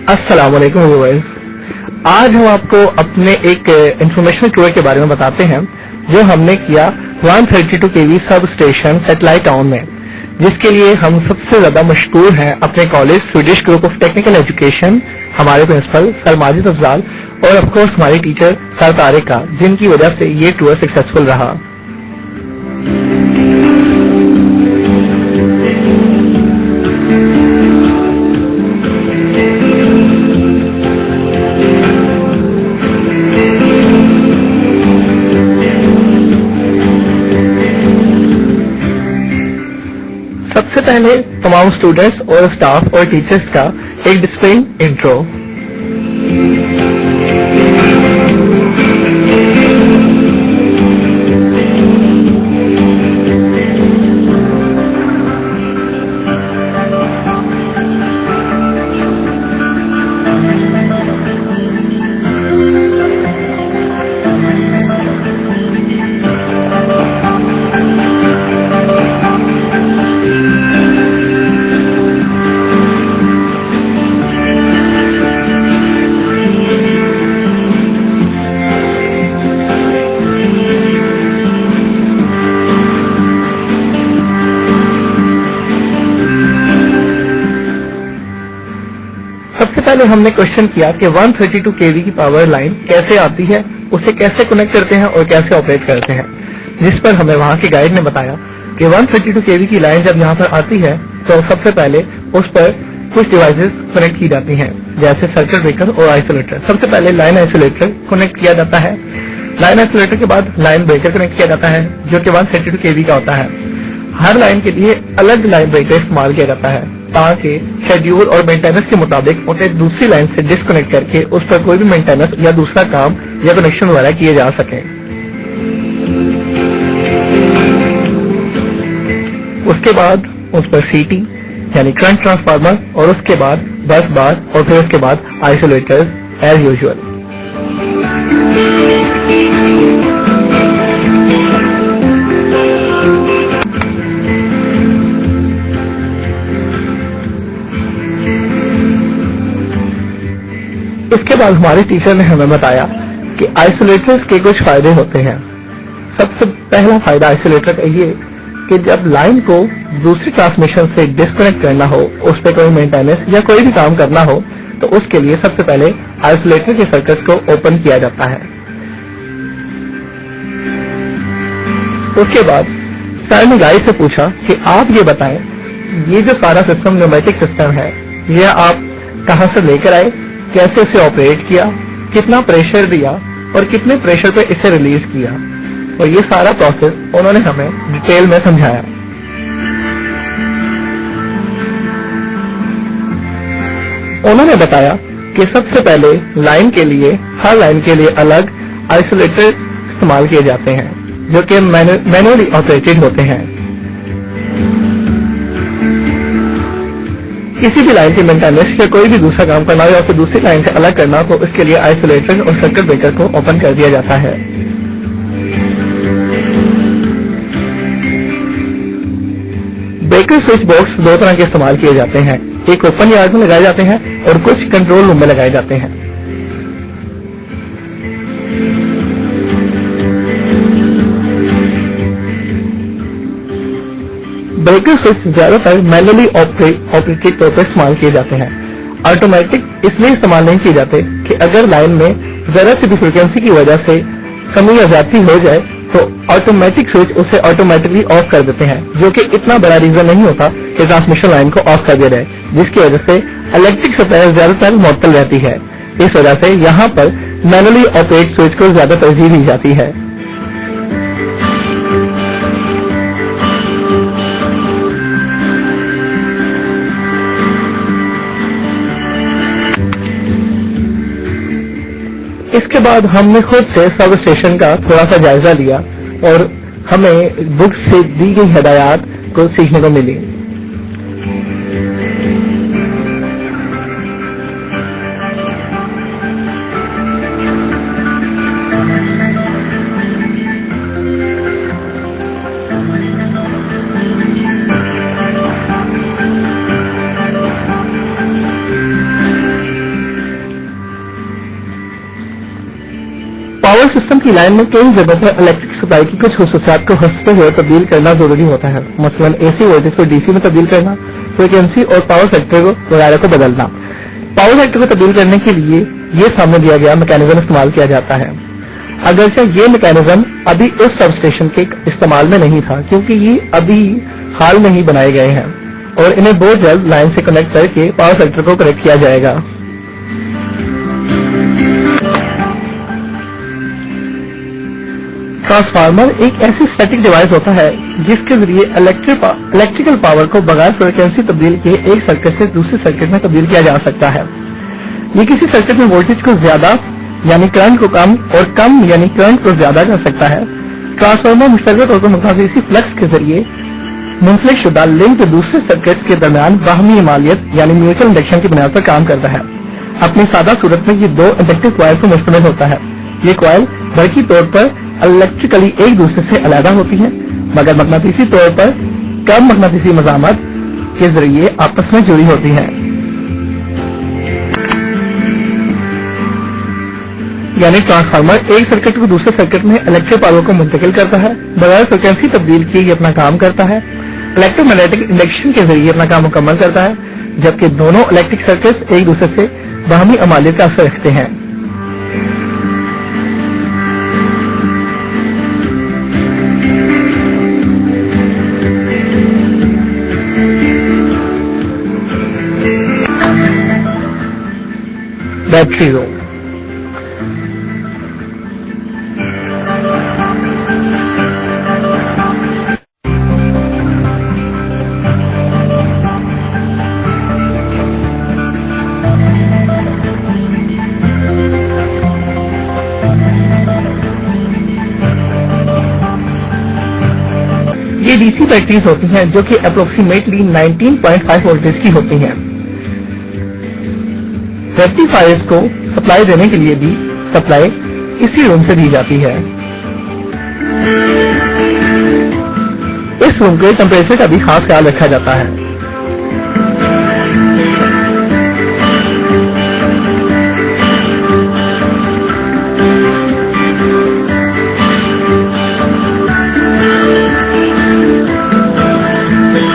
अस्सलाम वालेकुम व्यूअर्स। आज हम आपको अपने एक इंफॉर्मेशनल टूर के बारे में बताते हैं जो हमने किया 132 केवी सब स्टेशन सैटेलाइट टाउन में, जिसके लिए हम सबसे ज्यादा मशहूर हैं अपने college Swedish group of technical education, हमारे प्रिंसिपल सर माजिद अफजाल और ऑफ कोर्स हमारी टीचर सर तारिका, जिनकी वजह से ये टूर सक्सेसफुल रहा। सबसे पहले तमाम स्टूडेंट्स और स्टाफ और टीचर्स का एक डिसिप्लिन इंट्रो। सबसे पहले हमने क्वेश्चन किया कि 132 केवी की पावर लाइन कैसे आती है, उसे कैसे कनेक्ट करते हैं और कैसे ऑपरेट करते हैं, जिस पर हमें वहां के गाइड ने बताया कि 132 केवी की लाइन जब यहाँ पर आती है तो सबसे पहले उस पर कुछ डिवाइसेस कनेक्ट की जाती हैं, जैसे सर्किट ब्रेकर और आइसोलेटर। सबसे पहले लाइन आइसोलेटर कनेक्ट किया जाता है। लाइन आइसोलेटर के बाद लाइन ब्रेकर कनेक्ट किया जाता है जो कि 132 केवी का होता है। हर लाइन के लिए अलग लाइन ब्रेकर इस्तेमाल किया जाता है ताकि शेड्यूल और मेंटेनेंस के मुताबिक उसे दूसरी लाइन से डिस्कनेक्ट करके उस पर कोई भी मेंटेनेंस या दूसरा काम या कनेक्शन वगैरह किए जा सके। उसके बाद उस पर सीटी यानी करंट ट्रांसफार्मर और उसके बाद बस बार और फिर उसके बाद आइसोलेटर्स एज यूजुअल। इसके बाद हमारे टीचर ने हमें बताया कि आइसोलेटर्स के कुछ फायदे होते हैं। सबसे पहला फायदा आइसोलेटर का ये कि जब लाइन को दूसरी ट्रांसमिशन से डिस्कनेक्ट करना हो, उस पर कोई मेंटेनेंस या कोई भी काम करना हो, तो उसके लिए सबसे पहले आइसोलेटर के सर्किट को ओपन किया जाता है। उसके बाद सर ने गाइड से पूछा कि आप ये बताएं, ये जो सारा सिस्टम न्यूमेटिक सिस्टम है, ये आप कहां से लेकर आए, कैसे इसे ऑपरेट किया, कितना प्रेशर दिया और कितने प्रेशर पे इसे रिलीज किया, और ये सारा प्रोसेस उन्होंने हमें डिटेल में समझाया। उन्होंने बताया कि सबसे पहले लाइन के लिए हर लाइन के लिए अलग आइसोलेटर इस्तेमाल किए जाते हैं जो कि मैनुअली ऑपरेटेड होते हैं। किसी भी लाइन की मेंटेनेंस या कोई भी दूसरा काम करना हो या उसे दूसरी लाइन से अलग करना हो तो इसके लिए आइसोलेटर और सर्किट ब्रेकर को ओपन कर दिया जाता है। ब्रेकर स्विच बॉक्स दो तरह के इस्तेमाल किए जाते हैं, एक ओपन यार्ड में लगाए जाते हैं और कुछ कंट्रोल रूम में लगाए जाते हैं। ब्रेकर स्विच ज्यादातर मैनुअली ऑपरेटेड तौर पर इस्तेमाल किए जाते हैं। ऑटोमेटिक इसलिए इस्तेमाल नहीं किए जाते कि अगर लाइन में जरा सी भी फ्रिक्वेंसी की वजह से कमी या ज्यादती हो जाए तो ऑटोमेटिक स्विच उसे ऑटोमेटिकली ऑफ कर देते हैं, जो कि इतना बड़ा रीजन नहीं होता कि ट्रांसमिशन लाइन को ऑफ कर दिया जाए, जिसकी वजह से इलेक्ट्रिक सप्लाई ज्यादातर मुअत्तल रहती है। इस वजह से यहाँ पर मैनुअली ऑपरेट स्विच को ज्यादा तरजीह दी जाती है। इसके बाद हमने खुद से सब स्टेशन का थोड़ा सा जायजा लिया और हमें बुक से दी गई हिदायत को सीखने को मिली। सिस्टम की लाइन में कई जगहों पर इलेक्ट्रिक सप्लाई की कुछ खसूसियात को हंसते हुए तब्दील करना जरूरी होता है। मसलन एसी वोल्टेज को डीसी में तब्दील करना, फ्रीक्वेंसी और पावर फैक्टर वगैरह को बदलना। पावर फैक्टर को तब्दील करने के लिए ये सामने दिया गया मैकेनिज्म इस्तेमाल किया जाता है। अगरचे ये मैकेनिज्म अभी उस सब स्टेशन के इस्तेमाल में नहीं था, क्योंकि ये अभी हाल में ही बनाए गए हैं और इन्हें बहुत जल्द लाइन से कनेक्ट करके पावर फैक्टर को करेक्ट किया जाएगा। ट्रांसफार्मर एक ऐसी स्टैटिक डिवाइस होता है जिसके जरिए इलेक्ट्रिकल पावर को बगैर फ्रीक्वेंसी तब्दील किए एक सर्किट से दूसरे सर्किट में तब्दील किया जा सकता है। ये किसी सर्किट में वोल्टेज को ज्यादा यानी करंट को कम और कम यानी करंट को ज्यादा कर सकता है। ट्रांसफार्मर मुश्तरक तौर पर मुख्तलिफ फ्लक्स के जरिए मुंसलिक शुदा लिंक दूसरे सर्किट के दरमियान बाहमी इमालियत यानी म्यूचुअल इंडक्शन की बुनियाद पर काम करता है। अपनी सादा सूरत में ये दो इंडक्टिव कॉइल पर मुश्तमिल होता है। ये कॉइल बरकी तौर पर इलेक्ट्रिकली एक दूसरे से अलग होती है, मगर मकनातीसी तौर पर कम मकनातीसी मज़ामत के जरिए आपस में जुड़ी होती हैं। यानी ट्रांसफार्मर एक सर्किट को दूसरे सर्किट में इलेक्ट्रिक पावर को मुंतकिल करता है, बगैर फ्रिक्वेंसी तब्दील किए ये अपना काम करता है। इलेक्ट्रोमैग्नेटिक इंडक्शन के जरिए अपना काम मुकम्मल करता है, जबकि दोनों इलेक्ट्रिक सर्किट एक दूसरे से बाहमी अमालियत का असर रखते हैं। बैटरी रोल ये डीसी बैटरीज होती हैं जो कि अप्रोक्सीमेटली 19.5 वोल्टेज की होती हैं। रेक्टिफायर्स को सप्लाई देने के लिए भी सप्लाई इसी रूम से दी जाती है। इस रूम के टेम्परेचर का भी खास ख्याल रखा जाता है।